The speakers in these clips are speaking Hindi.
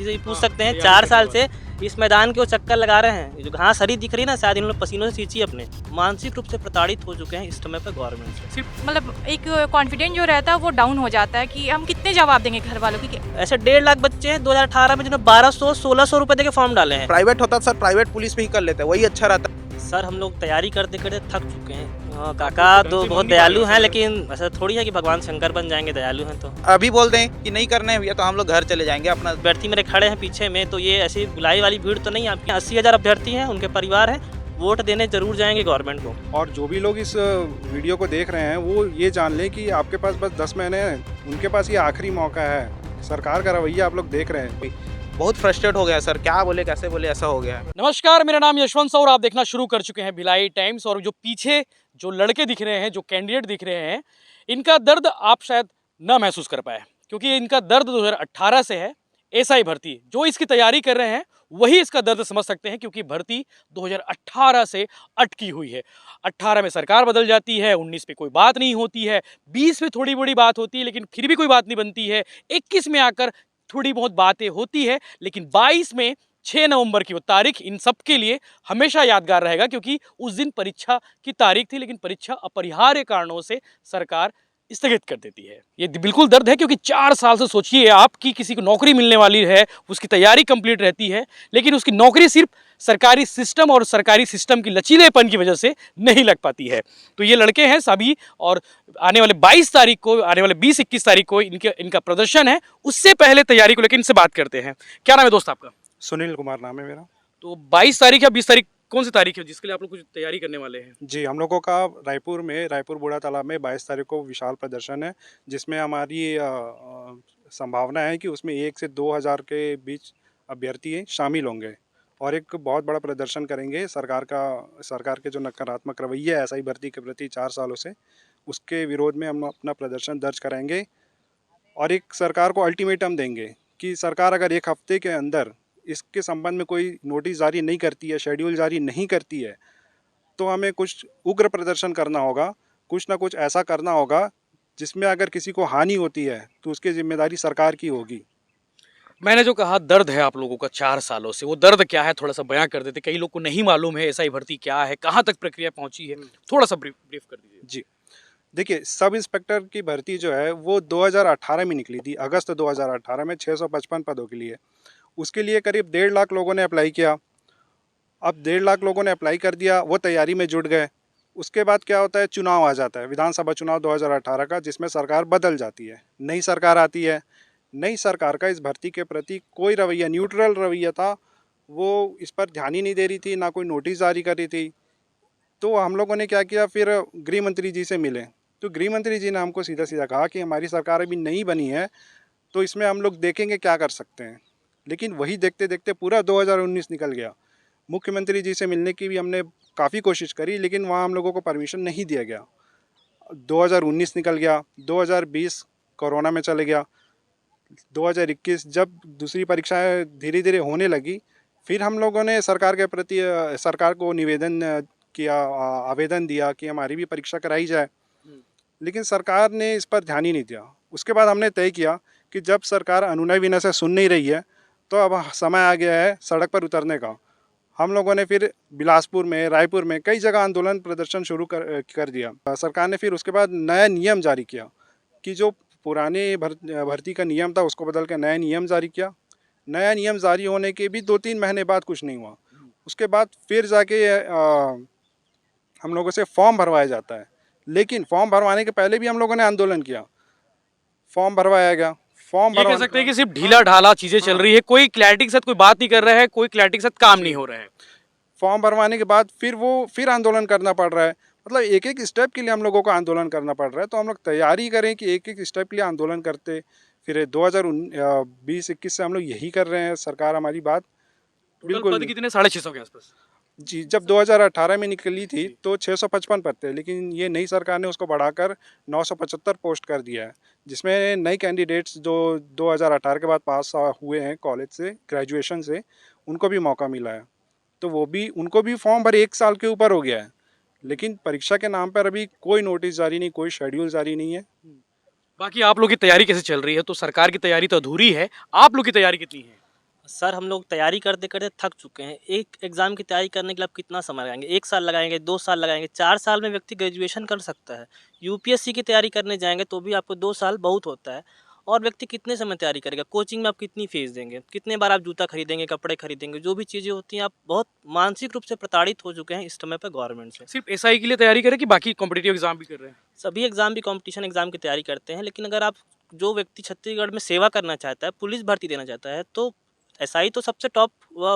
किसी से भी पूछ सकते हैं। 4 साल से इस मैदान के वो चक्कर लगा रहे हैं। ये जो घास हरी दिख रही है ना, शायद इन्होंने पसीनों से सींची अपने। मानसिक रूप से प्रताड़ित हो चुके हैं इस समय पर गवर्नमेंट से। सिर्फ मतलब एक कॉन्फिडेंस जो रहता है वो डाउन हो जाता है कि हम कितने जवाब देंगे घर वालों की। ऐसे 1.5 लाख बच्चे हैं 2018 में जिन्होंने 1200-1600 रुपए देके फॉर्म डाले हैं। प्राइवेट होता सर, प्राइवेट पुलिस में ही कर लेते, वही अच्छा रहता। सर हम लोग तैयारी करते करते थक चुके हैं। काका तो बहुत दयालु हैं, लेकिन ऐसा थोड़ी है कि भगवान शंकर बन जाएंगे दयालु हैं तो। अभी बोल दें कि नहीं करने हैं भैया तो हम लोग घर चले जाएंगे अपना। अभ्यर्थी मेरे खड़े हैं पीछे में, तो ये ऐसी बुलाई वाली भीड़ तो नहीं। आपके 80,000 अभ्यर्थी हैं, उनके परिवार हैं, वोट देने जरूर जाएंगे गवर्नमेंट को। और जो भी लोग इस वीडियो को देख रहे हैं वो ये जान लें कि आपके पास बस 10 महीने हैं, उनके पास ये आखिरी मौका है। सरकार का रवैया आप लोग देख रहे हैं। बहुत फ्रस्ट्रेट हो गया सर, क्या बोले कैसे बोले, ऐसा हो गया है। नमस्कार, मेरा नाम यशवंत और आप देखना शुरू कर चुके हैं भिलाई टाइम्स। और जो पीछे जो लड़के दिख रहे हैं, जो कैंडिडेट दिख रहे हैं, इनका दर्द आप शायद ना महसूस कर पाए, क्योंकि इनका दर्द 2018 से है। एसआई भर्ती जो इसकी तैयारी कर रहे हैं वही इसका दर्द समझ सकते हैं, क्योंकि भर्ती 2018 से अटकी हुई है। 18 में सरकार बदल जाती है, 19 में कोई बात नहीं होती है, 20 में थोड़ी बड़ी बात होती है लेकिन फिर भी कोई बात नहीं बनती है, 21 में आकर थोड़ी बहुत बातें होती है, लेकिन 22 में 6 नवंबर की वो तारीख इन सब के लिए हमेशा यादगार रहेगा, क्योंकि उस दिन परीक्षा की तारीख थी, लेकिन परीक्षा अपरिहार्य कारणों से सरकार स्थगित कर देती है। ये बिल्कुल दर्द है, क्योंकि 4 साल से सोचिए आपकी किसी को नौकरी मिलने वाली है, उसकी तैयारी कंप्लीट रहती है, लेकिन उसकी नौकरी सिर्फ सरकारी सिस्टम और सरकारी सिस्टम की लचीलेपन की वजह से नहीं लग पाती है। तो ये लड़के हैं सभी, और आने वाले 22 तारीख को, आने वाले 20-21 तारीख को इनका प्रदर्शन है। उससे पहले तैयारी को लेकर इनसे बात करते हैं। क्या नाम है दोस्त आपका? सुनील कुमार नाम है मेरा। तो 22 तारीख या 20 तारीख कौन सी तारीख है जिसके लिए आप लोग कुछ तैयारी करने वाले हैं? जी, हम लोगों का रायपुर बूढ़ा तालाब में 22 तारीख को विशाल प्रदर्शन है, जिसमें हमारी संभावना है कि उसमें 1 से 2,000 के बीच अभ्यर्थी शामिल होंगे और एक बहुत बड़ा प्रदर्शन करेंगे। सरकार के जो नकारात्मक रवैया है एसआई भर्ती के प्रति 4 सालों से, उसके विरोध में हम अपना प्रदर्शन दर्ज कराएंगे और एक सरकार को अल्टीमेटम देंगे कि सरकार अगर 1 हफ्ते के अंदर इसके संबंध में कोई नोटिस जारी नहीं करती है, शेड्यूल जारी नहीं करती है, तो हमें कुछ उग्र प्रदर्शन करना होगा, कुछ ना कुछ ऐसा करना होगा जिसमें अगर किसी को हानि होती है तो उसकी जिम्मेदारी सरकार की होगी। मैंने जो कहा दर्द है आप लोगों का 4 सालों से, वो दर्द क्या है थोड़ा सा बयां कर देते। कई लोग को नहीं मालूम है एसआई भर्ती क्या है, कहाँ तक प्रक्रिया पहुंची है, थोड़ा सा ब्रीफ कर दीजिए। जी देखिए, सब इंस्पेक्टर की भर्ती जो है वो 2018 में निकली थी, अगस्त 2018 में 655 पदों के लिए। उसके लिए करीब 1.5 लाख लोगों ने अप्लाई किया। अब 1.5 लाख लोगों ने अप्लाई कर दिया, वो तैयारी में जुट गए। उसके बाद क्या होता है, चुनाव आ जाता है, विधानसभा चुनाव 2018 का, जिसमें सरकार बदल जाती है, नई सरकार आती है। नई सरकार का इस भर्ती के प्रति कोई रवैया, न्यूट्रल रवैया था, वो इस पर ध्यान ही नहीं दे रही थी, ना कोई नोटिस जारी कर रही थी। तो हम लोगों ने क्या किया, फिर गृह मंत्री जी से मिले, तो गृह मंत्री जी ने हमको सीधा सीधा कहा कि हमारी सरकार अभी नहीं बनी है, तो इसमें हम लोग देखेंगे क्या कर सकते हैं। लेकिन वही देखते देखते पूरा 2019 निकल गया। मुख्यमंत्री जी से मिलने की भी हमने काफ़ी कोशिश करी, लेकिन वहाँ हम लोगों को परमिशन नहीं दिया गया। 2019 निकल गया, 2020 कोरोना में चले गया, 2021 जब दूसरी परीक्षाएं धीरे धीरे होने लगी, फिर हम लोगों ने सरकार के प्रति सरकार को निवेदन किया, आवेदन दिया कि हमारी भी परीक्षा कराई जाए, लेकिन सरकार ने इस पर ध्यान ही नहीं दिया। उसके बाद हमने तय किया कि जब सरकार अनुनय विनय से सुन नहीं रही है, तो अब समय आ गया है सड़क पर उतरने का। हम लोगों ने फिर बिलासपुर में, रायपुर में कई जगह आंदोलन प्रदर्शन शुरू कर दिया। सरकार ने फिर उसके बाद नया नियम जारी किया कि जो पुराने भर्ती का नियम था उसको बदल के नया नियम जारी किया। नया नियम जारी होने के भी 2-3 महीने बाद कुछ नहीं हुआ। उसके बाद फिर जाके हम लोगों से फॉर्म भरवाया जाता है, लेकिन फॉर्म भरवाने के पहले भी हम लोगों ने आंदोलन किया। फॉर्म भरवाया गया, ये कह सकते हैं कि सिर्फ ढीला ढाला चीजें चल रही है, कोई क्लैरिटी के साथ कोई बात नहीं कर रहा है, कोई क्लैरिटी के साथ काम नहीं हो रहा है। फॉर्म भरवाने के बाद फिर आंदोलन करना पड़ रहा है। मतलब एक एक स्टेप के लिए हम लोगों को आंदोलन करना पड़ रहा है। तो हम लोग तैयारी करें कि एक एक स्टेप के लिए आंदोलन करते फिर 2020-21 से हम लोग यही कर रहे हैं। सरकार हमारी बात बिल्कुल पद कितने 650 के आसपास जी, जब 2018 में निकली थी तो 655 पद थे, लेकिन ये नई सरकार ने उसको बढ़ाकर 975 पोस्ट कर दिया है, जिसमें नए कैंडिडेट्स जो 2018 के बाद पास हुए हैं कॉलेज से, ग्रेजुएशन से, उनको भी मौका मिला है। तो उनको भी फॉर्म भर 1 साल के ऊपर हो गया है, लेकिन परीक्षा के नाम पर अभी कोई नोटिस जारी नहीं, कोई शेड्यूल जारी नहीं है। बाकी आप लोग की तैयारी कैसे चल रही है? तो सरकार की तैयारी तो अधूरी है, आप लोग की तैयारी कितनी है? सर हम लोग तैयारी करते करते थक चुके हैं। एक एग्ज़ाम की तैयारी करने के लिए आप कितना समय लगाएंगे? 1 साल लगाएंगे, 2 साल लगाएंगे, 4 साल में व्यक्ति ग्रेजुएशन कर सकता है। यूपीएससी की तैयारी करने जाएंगे तो भी आपको 2 साल बहुत होता है। और व्यक्ति कितने समय तैयारी करेगा? कोचिंग में आप कितनी फीस देंगे? कितने बार आप जूता खरीदेंगे, कपड़े खरीदेंगे? जो भी चीज़ें होती हैं, आप बहुत मानसिक रूप से प्रताड़ित हो चुके हैं इस समय पे गवर्नमेंट से। सिर्फ एसआई के लिए तैयारी करें कि बाकी कॉम्पिटिटिव एग्जाम भी कर रहे हैं? सभी एग्ज़ाम भी कॉम्पिटिशन एग्ज़ाम की तैयारी करते हैं, लेकिन अगर आप जो व्यक्ति छत्तीसगढ़ में सेवा करना चाहता है, पुलिस भर्ती देना चाहता है, तो एसआई तो सबसे टॉप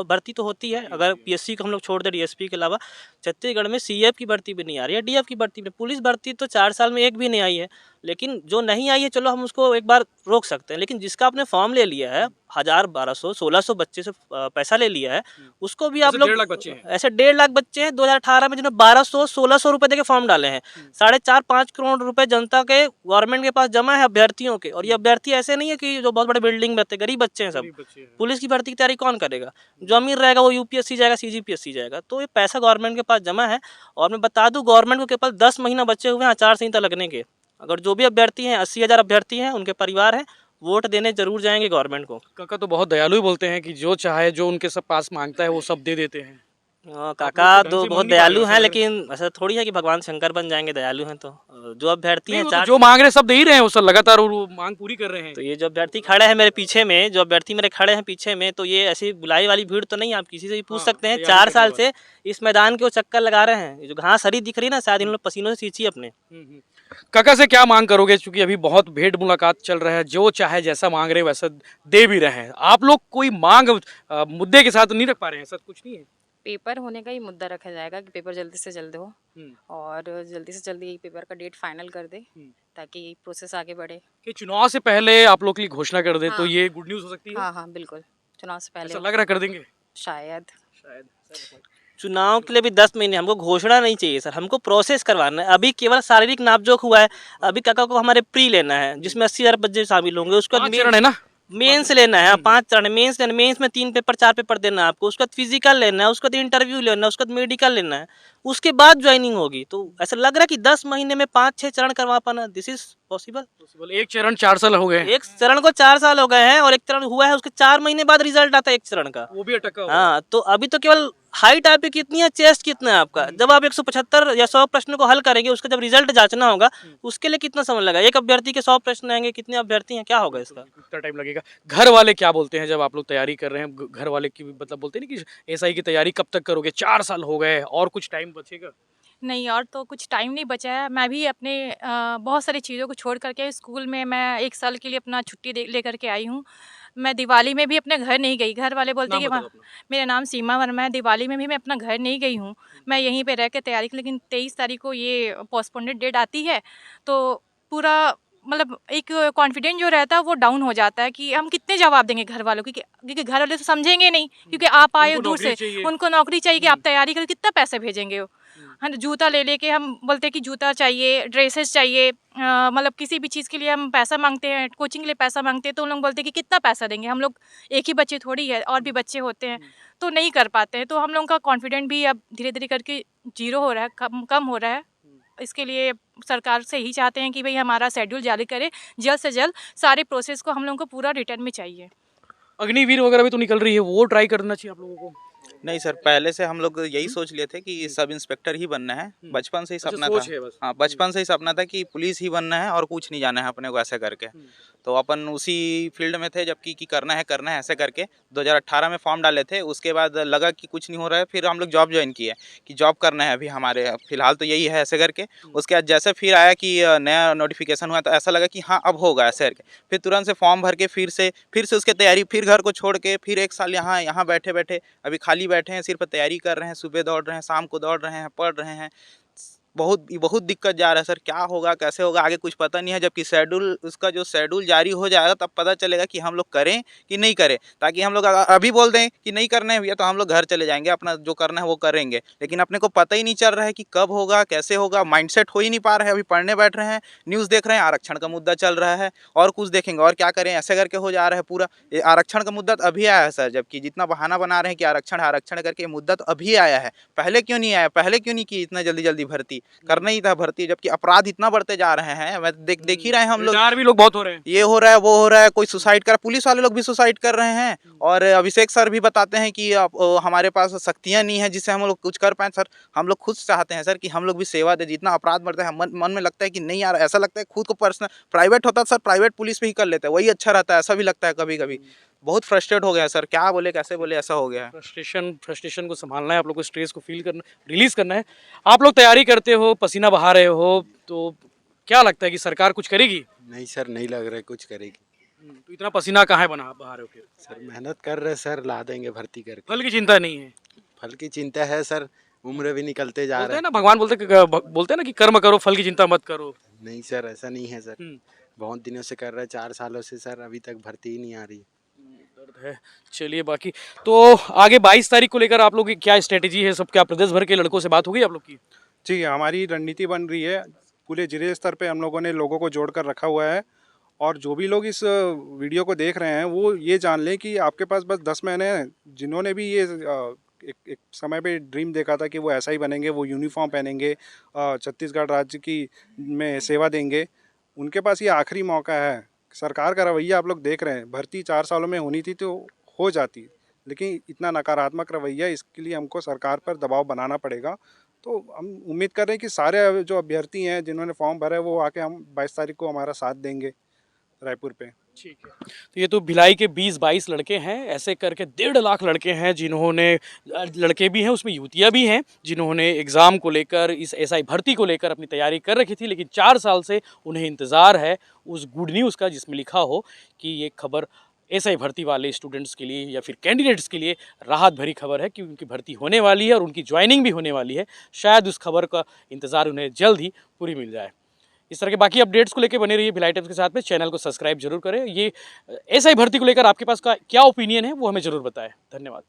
भर्ती तो होती है। अगर पीएससी को हम लोग छोड़ दें, डीएसपी के अलावा छत्तीसगढ़ में सीएफ की भर्ती भी नहीं आ रही है, डीएफ की भर्ती भी। पुलिस भर्ती तो 4 साल में एक भी नहीं आई है। लेकिन जो नहीं आई है, चलो हम उसको एक बार रोक सकते हैं, लेकिन जिसका आपने फॉर्म ले लिया है, 1000, 1200, 1600 बच्चे से पैसा ले लिया है, उसको भी आप ऐसे लोग 1.5 लाख बच्चे हैं। ऐसे 1.5 लाख बच्चे हैं 2018 में जिन्होंने 1200, 1600 रुपए देके फॉर्म डाले हैं। 4.5 करोड़ रुपए जनता के गवर्नमेंट के पास जमा है अभ्यर्थियों के। और ये अभ्यर्थी ऐसे नहीं है कि जो बहुत बड़े बिल्डिंग में रहते, गरीब बच्चे हैं सब। पुलिस की भर्ती की तैयारी कौन करेगा? जो अमीर रहेगा वो यूपीएससी जाएगा, सीजीपीएससी जाएगा। तो ये पैसा गवर्नमेंट के पास जमा है। और मैं बता दूं, गवर्नमेंट को केवल 10 महीना बचे हुए हैं आचार संहिता लगने के। अगर जो भी अभ्यर्थी हैं, 80,000 अभ्यर्थी हैं, उनके परिवार हैं, वोट देने जरूर जाएंगे गवर्नमेंट को। काका तो बहुत दयालु ही बोलते हैं कि जो चाहे, जो उनके सब पास मांगता है वो सब दे देते हैं। काका लोग तो ढंग तो से बहुत मांग नहीं पा रहे दयालु हैं हैं, सर। लेकिन ऐसा थोड़ी है कि भगवान शंकर बन जाएंगे दयालु हैं तो। जो अभ्यर्थी नहीं, हैं वो तो चार जो मांग रहे हैं सब दे ही रहे हैं, वो सब लगातार वो मांग पूरी कर रहे हैं। तो ये जो अभ्यर्थी खड़े हैं मेरे पीछे में, जो अभ्यर्थी मेरे खड़े हैं पीछे में, तो ये ऐसी बुलाई वाली भीड़ तो नहीं है। आप किसी से भी पूछ हाँ, सकते हैं। तैयारी 4 करने साल वाले। से इस मैदान के वो चक्कर लगा रहे हैं। ये जो घास हरी दिख रही है ना, शायद इन लोग पसीनों से सींची अपने। काका से क्या मांग करोगे? क्योंकि अभी बहुत भेंट मुलाकात चल रहा है, जो चाहे जैसा मांग रहे हैं वैसा दे भी रहे हैं। आप लोग कोई मांग मुद्दे के साथ नहीं रख पा रहे हैं? ऐसा कुछ नहीं है? पेपर होने का ही मुद्दा रखा जाएगा कि पेपर जल्दी से जल्द हो और जल्दी से जल्दी पेपर का डेट फाइनल कर दे ताकि प्रोसेस आगे बढ़े। कि चुनाव से पहले आप लोग के लिए घोषणा कर दे तो हाँ। ये गुड न्यूज़ हो सकती है? हाँ हाँ बिल्कुल, चुनाव से ऐसा पहले लग रहा है कर देंगे शायद। शायद। चुनाव के लिए भी 10 महीने, हमको घोषणा नहीं चाहिए सर, हमको प्रोसेस करवाना है। अभी केवल शारीरिक नापजोख हुआ है। अभी काका को हमारे प्री लेना है, जिसमें 80,000 बच्चे शामिल होंगे। उसके बाद 5 चरण है ना? मेंस लेना है। 5 चरण मेंस लेना। मेंस में 3 पेपर 4 पेपर देना है आपको। उसके बाद फिजिकल लेना है, उसके बाद इंटरव्यू लेना है, उसके बाद मेडिकल लेना है, उसके बाद ज्वाइनिंग होगी। तो ऐसा लग रहा है कि 10 महीने में 5-6 चरण करवा पाना, दिस इज पॉसिबल। एक चरण 4 साल हो गए हैं। एक चरण को 4 साल हो गए हैं और एक चरण हुआ है, उसके 4 महीने बाद रिजल्ट आता है एक चरण का। वो भी अटका हुआ है। हाँ, तो अभी तो केवल हाइट आपकी कितनी है, चेस्ट कितना है आपका। जब आप 175 या 100 प्रश्न को हल करेंगे, उसका जब रिजल्ट जांचना होगा, उसके लिए कितना समय लगेगा? एक अभ्यर्थी के 100 प्रश्न आएंगे, कितने अभ्यर्थी हैं, क्या होगा इसका? कितना टाइम लगेगा? घर वाले क्या बोलते हैं जब आप लोग तैयारी कर रहे हैं? घर वाले की मतलब बोलते हैं ना कि एसआई की तैयारी कब तक करोगे? 4 साल हो गए और कुछ टाइम बचेगा? नहीं, और तो कुछ टाइम नहीं बचा है। मैं भी अपने बहुत सारी चीज़ों को छोड़ करके स्कूल में मैं 1 साल के लिए अपना छुट्टी लेकर के आई हूँ। मैं दिवाली में भी अपने घर नहीं गई। घर वाले बोलते हैं कि नाम वहाँ, बताओ अपना। मेरा नाम सीमा वर्मा है। दिवाली में भी मैं अपना घर नहीं गई हूँ। मैं यहीं पे रह के तैयारी की, लेकिन 23 तारीख को ये पोस्टपोन्डेड डेट आती है तो पूरा मतलब एक कॉन्फिडेंस जो रहता है वो डाउन हो जाता है कि हम कितने जवाब देंगे घर वालों को, क्योंकि घर वाले तो समझेंगे नहीं, क्योंकि आप आए हो उनको दूर नौकरी से, चाहिए। उनको नौकरी चाहिए कि आप तैयारी करें, कितना पैसे भेजेंगे वो। है ना, जूता ले लेके हम बोलते हैं कि जूता चाहिए, ड्रेसेस चाहिए, मतलब किसी भी चीज़ के लिए हम पैसा मांगते हैं, कोचिंग के लिए पैसा मांगते हैं, तो उन लोग बोलते हैं कि कितना पैसा देंगे। हम लोग एक ही बच्चे थोड़ी है, और भी बच्चे होते हैं, तो नहीं कर पाते हैं। तो हम लोगों का कॉन्फिडेंट भी अब धीरे धीरे करके जीरो हो रहा है, कम हो रहा है। इसके लिए सरकार से ही चाहते हैं कि भाई हमारा शेड्यूल जारी करे जल्द से जल्द। सारे प्रोसेस को हम लोगों को पूरा रिटर्न में चाहिए। अग्निवीर वगैरह भी तो निकल रही है, वो ट्राई करना चाहिए आप लोगों को। नहीं सर, पहले से हम लोग यही सोच लिए थे कि सब इंस्पेक्टर ही बनना है। बचपन से ही अच्छा, सपना सोच था। है बस। हाँ, बचपन से ही सपना था कि पुलिस ही बनना है और कुछ नहीं जाना है अपने को ऐसे करके। तो अपन उसी फील्ड में थे, जबकि कि करना है ऐसे करके 2018 में फॉर्म डाले थे। उसके बाद लगा कि कुछ नहीं हो रहा है, फिर हम लोग जॉब ज्वाइन किए कि जॉब करना है अभी हमारे, फिलहाल तो यही है ऐसे करके। उसके बाद जैसे फिर आया कि नया नोटिफिकेशन हुआ, तो ऐसा लगा कि हाँ अब होगा ऐसे करके। फिर तुरंत से फॉर्म भर के फिर से उसके तैयारी, फिर घर को छोड़ के फिर 1 साल यहाँ बैठे अभी खाली बैठे हैं, सिर्फ तैयारी कर रहे हैं। सुबह दौड़ रहे हैं, शाम को दौड़ रहे हैं, पढ़ रहे हैं। बहुत दिक्कत जा रहा है सर। क्या होगा, कैसे होगा, आगे कुछ पता नहीं है। जबकि उसका जो शेड्यूल जारी हो जाएगा तब पता चलेगा कि हम लोग करें कि नहीं करें। ताकि हम लोग अभी बोल दें कि नहीं करना है भैया, तो हम लोग घर चले जाएंगे, अपना जो करना है वो करेंगे। लेकिन अपने को पता ही नहीं चल रहा है कि कब होगा, कैसे होगा। माइंडसेट हो ही नहीं पा रहा है। अभी पढ़ने बैठ रहे हैं, न्यूज़ देख रहे हैं, आरक्षण का मुद्दा चल रहा है, और कुछ देखेंगे और क्या करें, ऐसे करके हो जा रहा है पूरा। ये आरक्षण का मुद्दा तो अभी आया है सर, जबकि जितना बहाना बना रहे हैं कि आरक्षण करके, ये मुद्दा तो अभी आया है। पहले क्यों नहीं आया? पहले क्यों नहीं की इतना जल्दी भर्ती? करना ही था भर्ती, जबकि अपराध इतना बढ़ते जा रहे हैं। मैं देख ही रहे हैं हम लोग, रिटायर भी लोग बहुत हो रहे हैं। ये हो रहा है वो हो रहा है, कोई सुसाइड कर, पुलिस वाले लोग भी सुसाइड कर रहे हैं। और अभिषेक सर भी बताते हैं कि हमारे पास शक्तियाँ नहीं है जिससे हम लोग कुछ कर पाए। सर हम लोग खुद चाहते हैं सर कि हम लोग भी सेवा दे, जितना अपराध बढ़ता है मन में लगता है कि नहीं यार, ऐसा लगता है खुद को पर्सनल, प्राइवेट होता सर प्राइवेट पुलिस पे ही कर लेते हैं, वही अच्छा रहता है, ऐसा भी लगता है कभी कभी। बहुत फ्रस्ट्रेट हो गया सर, क्या बोले कैसे बोले, ऐसा हो गया है। फ्रस्ट्रेशन को संभालना है आप लोग को, स्ट्रेस को फील करना, रिलीज करना है। आप लोग तैयारी करते हो, पसीना बहा रहे हो, तो क्या लगता है कि सरकार कुछ करेगी? नहीं सर, नहीं लग रहा है कुछ करेगी। तो इतना पसीना कहाँ है बहा रहे हो फिर? सर मेहनत कर रहे सर, ला देंगे भर्ती करके। फल की चिंता नहीं है? फल की चिंता है सर, उम्र भी निकलते जा बोलते रहे हैं ना, भगवान बोलते हैं ना कि कर्म करो फल की चिंता मत करो। हैं। नहीं सर, ऐसा नहीं है सर, बहुत दिनों से कर रहे हैं, 4 सालों से सर, अभी तक भर्ती ही नहीं आ रही। दर्द है। चलिए, बाकी तो आगे 22 तारीख को लेकर आप लोग की क्या स्ट्रेटेजी है? सब क्या प्रदेश भर के लड़कों से बात हो गई आप लोग की? जी, हमारी रणनीति बन रही है, पूरे जिले स्तर पे हम लोगों ने लोगों को जोड़ कर रखा हुआ है। और जो भी लोग इस वीडियो को देख रहे हैं वो ये जान लें कि आपके पास बस 10 महीने हैं। जिन्होंने भी ये एक समय पे ड्रीम देखा था कि वो ऐसा ही बनेंगे, वो यूनिफॉर्म पहनेंगे, छत्तीसगढ़ राज्य की में सेवा देंगे, उनके पास ये आखिरी मौका है। सरकार का रवैया आप लोग देख रहे हैं, भर्ती 4 सालों में होनी थी तो हो जाती, लेकिन इतना नकारात्मक रवैया, इसके लिए हमको सरकार पर दबाव बनाना पड़ेगा। तो हम उम्मीद कर रहे हैं कि सारे जो अभ्यर्थी हैं जिन्होंने फॉर्म भरा है वो आके हम 22 तारीख को हमारा साथ देंगे रायपुर पे। ठीक है, तो ये तो भिलाई के 20-22 लड़के हैं, ऐसे करके 1.5 लाख लड़के हैं जिन्होंने, लड़के भी हैं उसमें युवतियां भी हैं, जिन्होंने एग्ज़ाम को लेकर, इस एसआई भर्ती को लेकर अपनी तैयारी कर रखी थी, लेकिन 4 साल से उन्हें इंतज़ार है उस गुड न्यूज़ का जिसमें लिखा हो कि ये खबर एसआई भर्ती वाले स्टूडेंट्स के लिए या फिर कैंडिडेट्स के लिए राहत भरी खबर है कि उनकी भर्ती होने वाली है और उनकी ज्वाइनिंग भी होने वाली है। शायद उस खबर का इंतज़ार उन्हें जल्द ही पूरी मिल जाए। इस तरह के बाकी अपडेट्स को लेकर बने रहिए भिलाई टाइम्स के साथ में। चैनल को सब्सक्राइब जरूर करें। ये एसआई भर्ती को लेकर आपके पास का क्या ओपिनियन है वो हमें ज़रूर बताएं। धन्यवाद।